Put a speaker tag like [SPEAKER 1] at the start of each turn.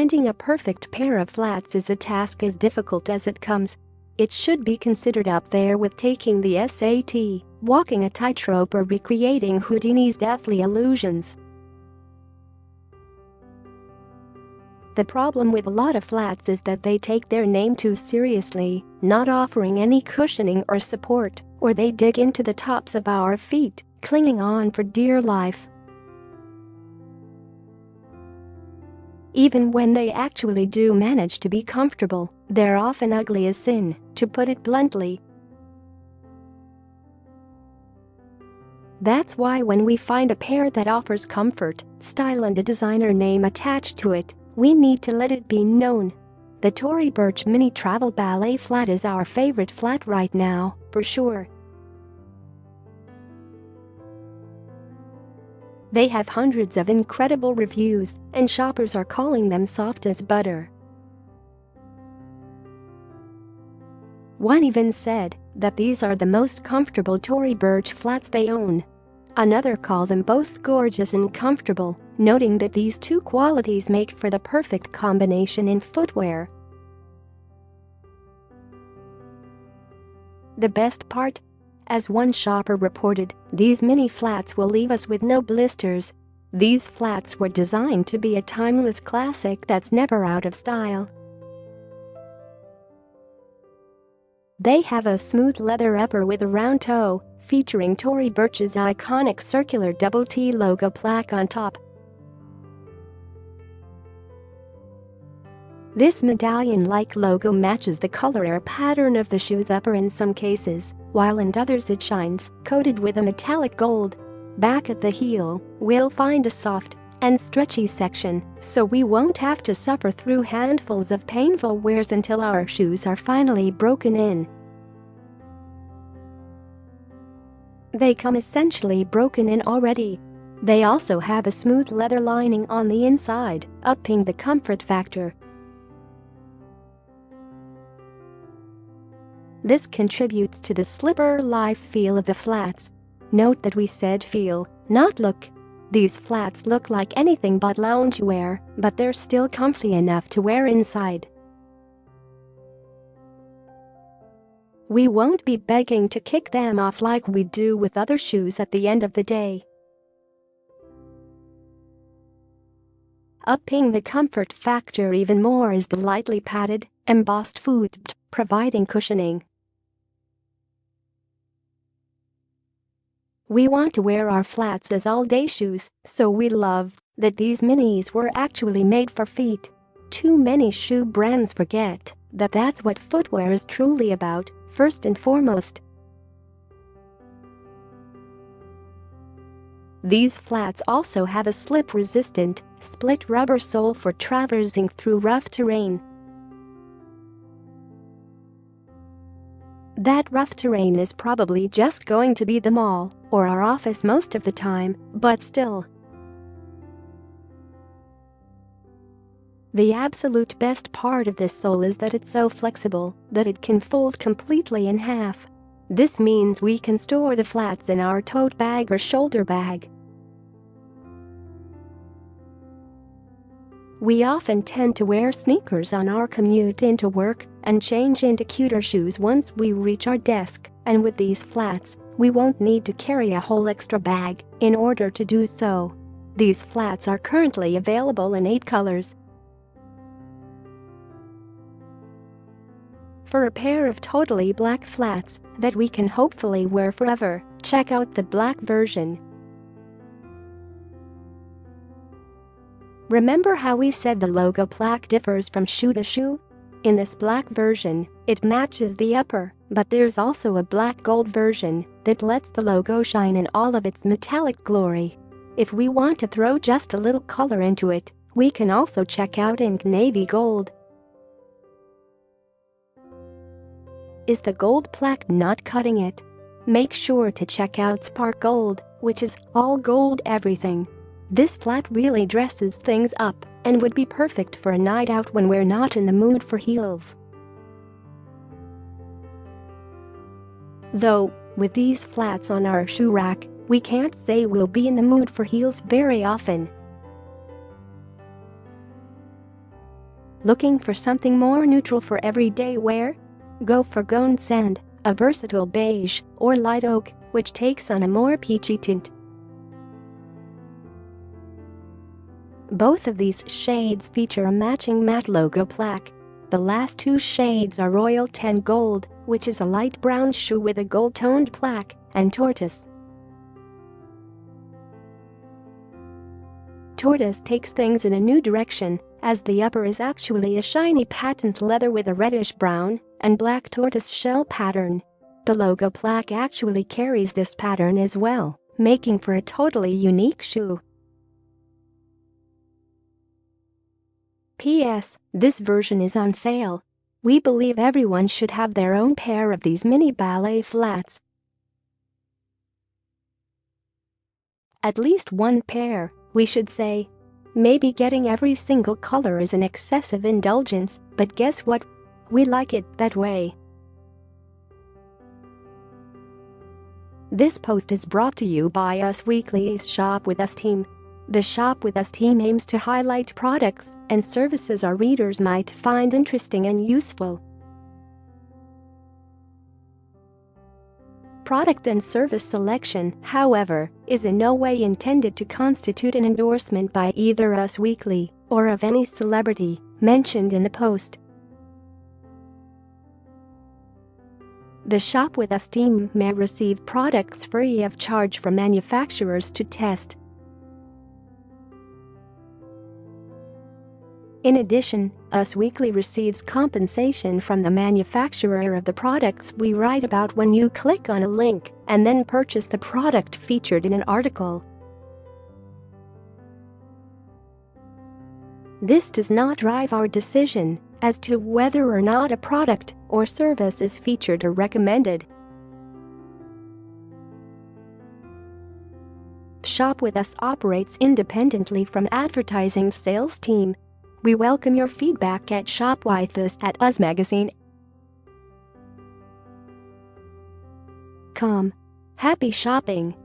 [SPEAKER 1] Finding a perfect pair of flats is a task as difficult as it comes. It should be considered up there with taking the SAT, walking a tightrope, or recreating Houdini's deathly illusions. The problem with a lot of flats is that they take their name too seriously, not offering any cushioning or support, or they dig into the tops of our feet, clinging on for dear life. Even when they actually do manage to be comfortable, they're often ugly as sin, to put it bluntly. That's why when we find a pair that offers comfort, style, and a designer name attached to it, we need to let it be known. The Tory Burch Minnie Travel Ballet flat is our favorite flat right now, for sure. They have hundreds of incredible reviews, and shoppers are calling them soft as butter. One even said that these are the most comfortable Tory Burch flats they own. Another called them both gorgeous and comfortable, noting that these two qualities make for the perfect combination in footwear. The best part? As one shopper reported, these mini flats will leave us with no blisters. These flats were designed to be a timeless classic that's never out of style. They have a smooth leather upper with a round toe, featuring Tory Burch's iconic circular double T logo plaque on top. This medallion-like logo matches the color pattern of the shoe's upper in some cases, while in others it shines, coated with a metallic gold. Back at the heel, we'll find a soft and stretchy section, so we won't have to suffer through handfuls of painful wears until our shoes are finally broken in. They come essentially broken in already. They also have a smooth leather lining on the inside, upping the comfort factor. This contributes to the slipper-like feel of the flats. Note that we said feel, not look. These flats look like anything but loungewear, but they're still comfy enough to wear inside. We won't be begging to kick them off like we do with other shoes at the end of the day. Upping the comfort factor even more is the lightly padded, embossed footbed, providing cushioning. We want to wear our flats as all-day shoes, so we love that these Minnies were actually made for feet. Too many shoe brands forget that that's what footwear is truly about, first and foremost. These flats also have a slip-resistant, split rubber sole for traversing through rough terrain. That rough terrain is probably just going to be the mall or our office most of the time, but still. The absolute best part of this sole is that it's so flexible that it can fold completely in half. This means we can store the flats in our tote bag or shoulder bag. We often tend to wear sneakers on our commute into work and change into cuter shoes once we reach our desk, and with these flats, we won't need to carry a whole extra bag in order to do so. These flats are currently available in 8 colors. For a pair of totally black flats that we can hopefully wear forever, check out the black version. Remember how we said the logo plaque differs from shoe to shoe? In this black version, it matches the upper, but there's also a black gold version that lets the logo shine in all of its metallic glory. If we want to throw just a little color into it, we can also check out ink navy gold. Is the gold plaque not cutting it? Make sure to check out Spark Gold, which is all gold everything. This flat really dresses things up and would be perfect for a night out when we're not in the mood for heels. Though, with these flats on our shoe rack, we can't say we'll be in the mood for heels very often. Looking for something more neutral for everyday wear? Go for Gold Sand, a versatile beige, or light oak, which takes on a more peachy tint. Both of these shades feature a matching matte logo plaque. The last two shades are Royal Tan Gold, which is a light brown shoe with a gold-toned plaque, and Tortoise. Tortoise takes things in a new direction, as the upper is actually a shiny patent leather with a reddish-brown and black tortoise shell pattern. The logo plaque actually carries this pattern as well, making for a totally unique shoe. P.S. This version is on sale. We believe everyone should have their own pair of these mini ballet flats. At least one pair, we should say. Maybe getting every single color is an excessive indulgence, but guess what? We like it that way. This post is brought to you by Us Weekly's Shop With Us team. The Shop With Us team aims to highlight products and services our readers might find interesting and useful. Product and service selection, however, is in no way intended to constitute an endorsement by either Us Weekly or of any celebrity mentioned in the post. The Shop With Us team may receive products free of charge from manufacturers to test. In addition, Us Weekly receives compensation from the manufacturer of the products we write about when you click on a link and then purchase the product featured in an article. This does not drive our decision as to whether or not a product or service is featured or recommended. Shop With Us operates independently from advertising sales team. We welcome your feedback at shopwithus@usmagazine.com. Happy shopping!